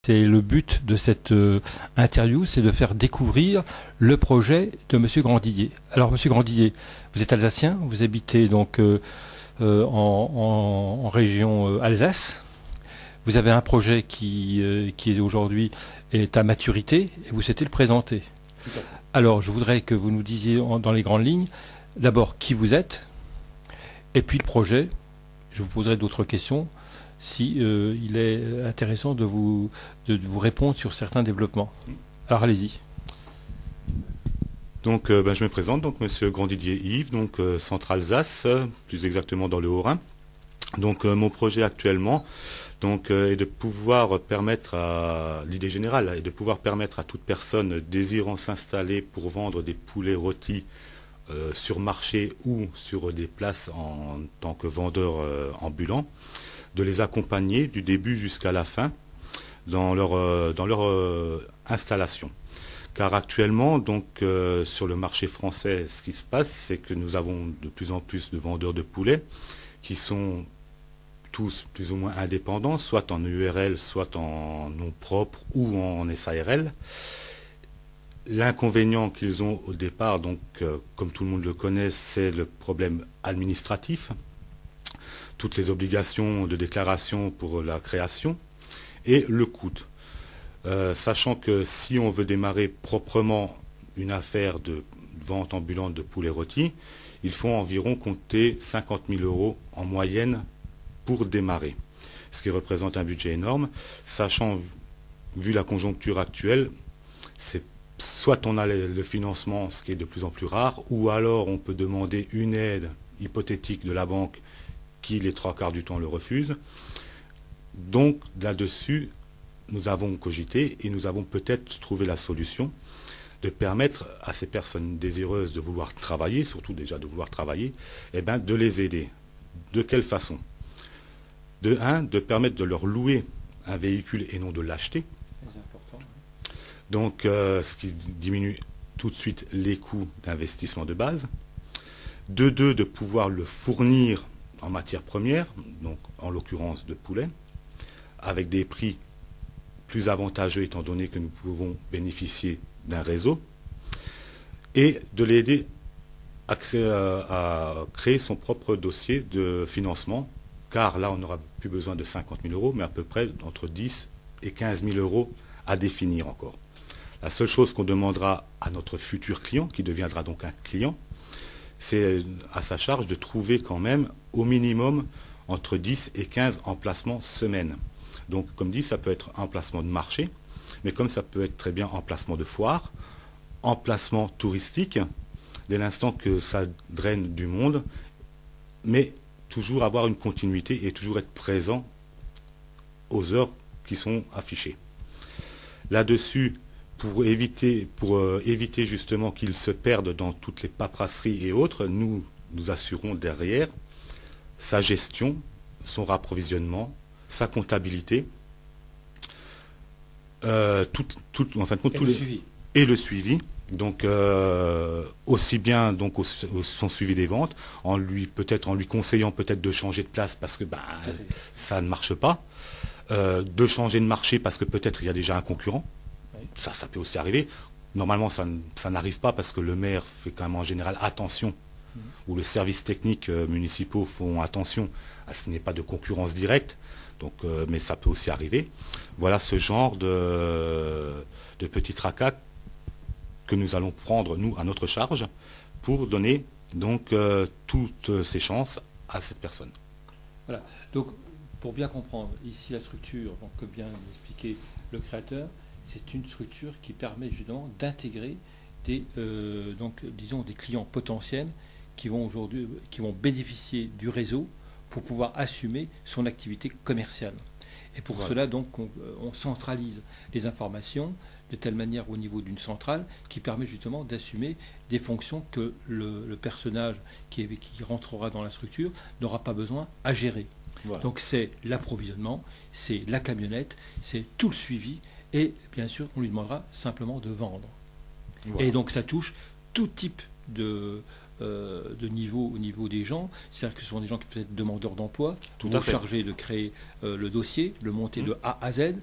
C'est le but de cette interview, c'est de faire découvrir le projet de M. Grandillier. Alors, M. Grandillier, vous êtes alsacien, vous habitez donc en région Alsace. Vous avez un projet qui est aujourd'hui est à maturité et vous souhaitez le présenter. Alors, je voudrais que vous nous disiez dans les grandes lignes, d'abord qui vous êtes, et puis le projet. Je vous poserai d'autres questions si il est intéressant de vous répondre sur certains développements. Alors allez-y. Donc je me présente, donc Monsieur Grandillier Yves, donc Centre Alsace, plus exactement dans le Haut-Rhin. Donc mon projet actuellement est de pouvoir permettre à l'idée générale est de pouvoir permettre à toute personne désirant s'installer pour vendre des poulets rôtis sur marché ou sur des places en tant que vendeur ambulant, de les accompagner du début jusqu'à la fin dans leur installation. Car actuellement, sur le marché français, ce qui se passe, c'est que nous avons de plus en plus de vendeurs de poulets qui sont tous plus ou moins indépendants, soit en URL, soit en nom propre ou en SARL. L'inconvénient qu'ils ont au départ, comme tout le monde le connaît, c'est le problème administratif. Toutes les obligations de déclaration pour la création et le coût. Sachant que si on veut démarrer proprement une affaire de vente ambulante de poulets rôtis, il faut environ compter 50 000 € en moyenne pour démarrer. Ce qui représente un budget énorme, sachant, vu la conjoncture actuelle, c'est soit on a le financement, ce qui est de plus en plus rare, ou alors on peut demander une aide hypothétique de la banque qui les 3/4 du temps le refuse. Donc là-dessus, nous avons cogité et nous avons peut-être trouvé la solution de permettre à ces personnes désireuses de vouloir travailler, surtout déjà de vouloir travailler, de les aider. De quelle façon? De permettre de leur louer un véhicule et non de l'acheter. Donc ce qui diminue tout de suite les coûts d'investissement de base. De pouvoir le fournir en matière première, donc en l'occurrence de poulet, avec des prix plus avantageux étant donné que nous pouvons bénéficier d'un réseau, et de l'aider à créer son propre dossier de financement, car là on n'aura plus besoin de 50 000 €, mais à peu près entre 10 et 15 000 € à définir encore. La seule chose qu'on demandera à notre futur client, qui deviendra donc un client, c'est à sa charge de trouver quand même au minimum entre 10 et 15 emplacements semaine. Donc comme dit, ça peut être emplacement de marché, mais comme ça peut être très bien emplacement de foire, emplacement touristique, dès l'instant que ça draine du monde, mais toujours avoir une continuité et toujours être présent aux heures qui sont affichées. Là-dessus, pour éviter justement qu'ils se perdent dans toutes les paperasseries et autres, nous assurons derrière sa gestion, son rapprovisionnement, sa comptabilité, en fin de compte, et le suivi. Donc aussi bien son suivi des ventes, en lui conseillant peut-être de changer de place parce que ça ne marche pas, de changer de marché parce que peut-être il y a déjà un concurrent. Ça peut aussi arriver. Normalement, ça n'arrive pas parce que le maire fait quand même en général attention, ou le service technique municipaux font attention à ce qu'il n'y ait pas de concurrence directe. Donc, mais ça peut aussi arriver. Voilà ce genre de petits tracas que nous allons prendre, nous, à notre charge, pour donner toutes ces chances à cette personne. Voilà. Donc, pour bien comprendre, ici la structure, que vient d'expliquer le créateur, c'est une structure qui permet justement d'intégrer des clients potentiels qui vont bénéficier du réseau pour pouvoir assumer son activité commerciale. Et pour cela, on centralise les informations de telle manière au niveau d'une centrale qui permet justement d'assumer des fonctions que le personnage qui rentrera dans la structure n'aura pas besoin à gérer. Voilà. Donc c'est l'approvisionnement, c'est la camionnette, c'est tout le suivi, et bien sûr on lui demandera simplement de vendre. Voilà. Et donc ça touche tout type de de niveau au niveau des gens. C'est-à-dire que ce sont des gens qui peuvent être demandeurs d'emploi, Tout vous à fait. chargez de créer le dossier, le monter de A à Z.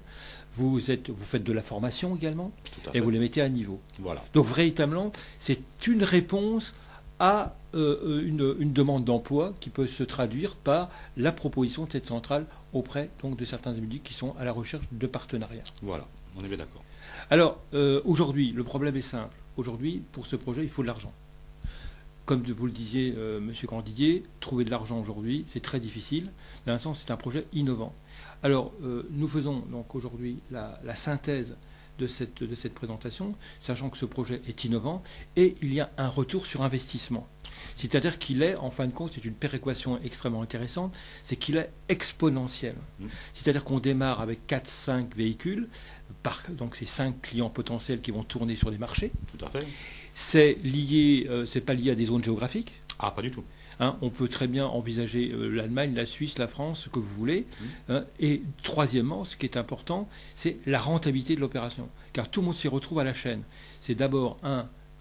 Vous faites de la formation également Tout à et fait. vous les mettez à niveau. Voilà. Donc véritablement, c'est une réponse à une demande d'emploi qui peut se traduire par la proposition de cette centrale auprès donc, de certains individus qui sont à la recherche de partenariats. Voilà, on est bien d'accord. Alors, aujourd'hui, le problème est simple. Aujourd'hui, pour ce projet, il faut de l'argent. Comme vous le disiez, Monsieur Grandidier, trouver de l'argent aujourd'hui, c'est très difficile. D'un sens, c'est un projet innovant. Alors, nous faisons donc aujourd'hui la synthèse de cette présentation, sachant que ce projet est innovant et il y a un retour sur investissement. C'est-à-dire qu'il est, en fin de compte, c'est une péréquation extrêmement intéressante, c'est qu'il est exponentiel. C'est-à-dire qu'on démarre avec 4-5 véhicules, donc c'est 5 clients potentiels qui vont tourner sur les marchés. Tout à fait. C'est lié, c'est pas lié à des zones géographiques. Ah, pas du tout. Hein, on peut très bien envisager l'Allemagne, la Suisse, la France, ce que vous voulez. Hein. Et troisièmement, ce qui est important, c'est la rentabilité de l'opération. Car tout le monde s'y retrouve à la chaîne. C'est d'abord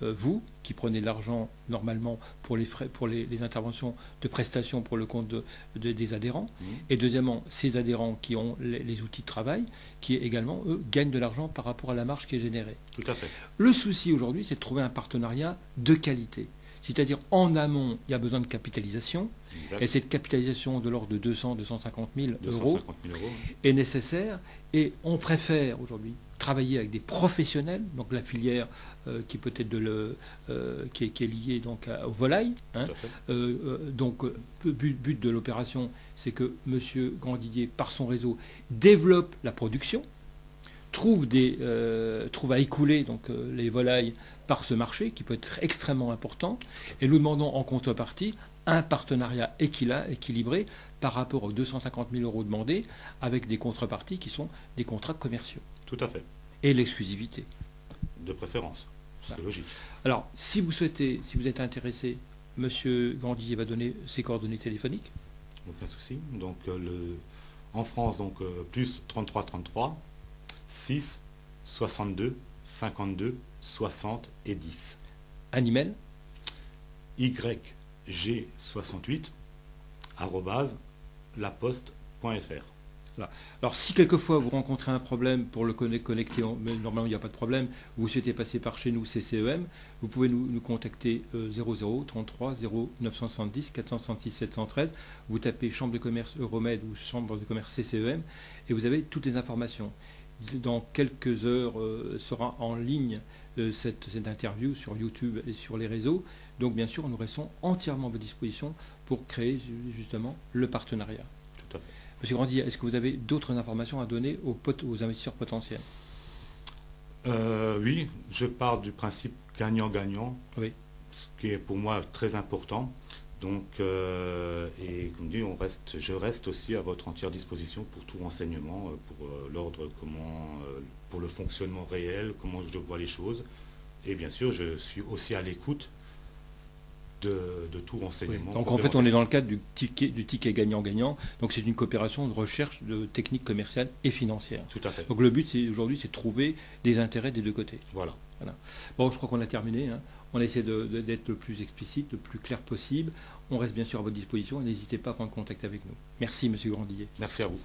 vous qui prenez de l'argent normalement pour les frais, pour les interventions de prestations pour le compte des adhérents. Et deuxièmement, ces adhérents qui ont les outils de travail, qui également, eux, gagnent de l'argent par rapport à la marge qui est générée. Tout à fait. Le souci aujourd'hui, c'est de trouver un partenariat de qualité. C'est-à-dire, en amont, il y a besoin de capitalisation. Exact. Et cette capitalisation de l'ordre de 200-250 000 euros 250 000 euros. est nécessaire. Et on préfère aujourd'hui travailler avec des professionnels, donc la filière qui peut être qui est liée donc aux volailles. Hein. Tout à fait. Donc, le but de l'opération, c'est que M. Grandidier, par son réseau, développe la production, trouve à écouler donc, les volailles par ce marché qui peut être extrêmement important, et nous demandons en contrepartie un partenariat équilibré par rapport aux 250 000 euros demandés, avec des contreparties qui sont des contrats commerciaux. Tout à fait. Et l'exclusivité. De préférence. C'est logique. Alors, si vous êtes intéressé, M. Grandidier va donner ses coordonnées téléphoniques. Aucun souci. Donc, en France, donc, plus 33 33 6 62 52 60 et 10. Un email. YG68 @laposte.fr. Voilà. Alors, si quelquefois vous rencontrez un problème pour le connecter, mais normalement il n'y a pas de problème, vous souhaitez passer par chez nous CCEM, vous pouvez nous contacter 00 33 0970 466 713. Vous tapez Chambre de commerce Euromed ou Chambre de commerce CCEM et vous avez toutes les informations. Dans quelques heures sera en ligne cette interview sur YouTube et sur les réseaux. Donc bien sûr, nous restons entièrement à votre disposition pour créer justement le partenariat. Tout à fait. Monsieur Grandidier, est-ce que vous avez d'autres informations à donner aux investisseurs potentiels? Oui, je pars du principe gagnant-gagnant, Oui. ce qui est pour moi très important. Donc, et comme dit, je reste aussi à votre entière disposition pour tout renseignement, pour l'ordre, pour le fonctionnement réel, comment je vois les choses. Et bien sûr, je suis aussi à l'écoute de tout renseignement. Oui. Donc en fait, on est dans le cadre du ticket gagnant-gagnant. Donc c'est une coopération de recherche de techniques commerciales et financières. Tout à fait. Donc le but aujourd'hui, c'est de trouver des intérêts des deux côtés. Voilà. Bon, je crois qu'on a terminé. Hein. On essaie d'être le plus explicite, le plus clair possible. On reste bien sûr à votre disposition et n'hésitez pas à prendre contact avec nous. Merci, Monsieur Grandidier. Merci à vous.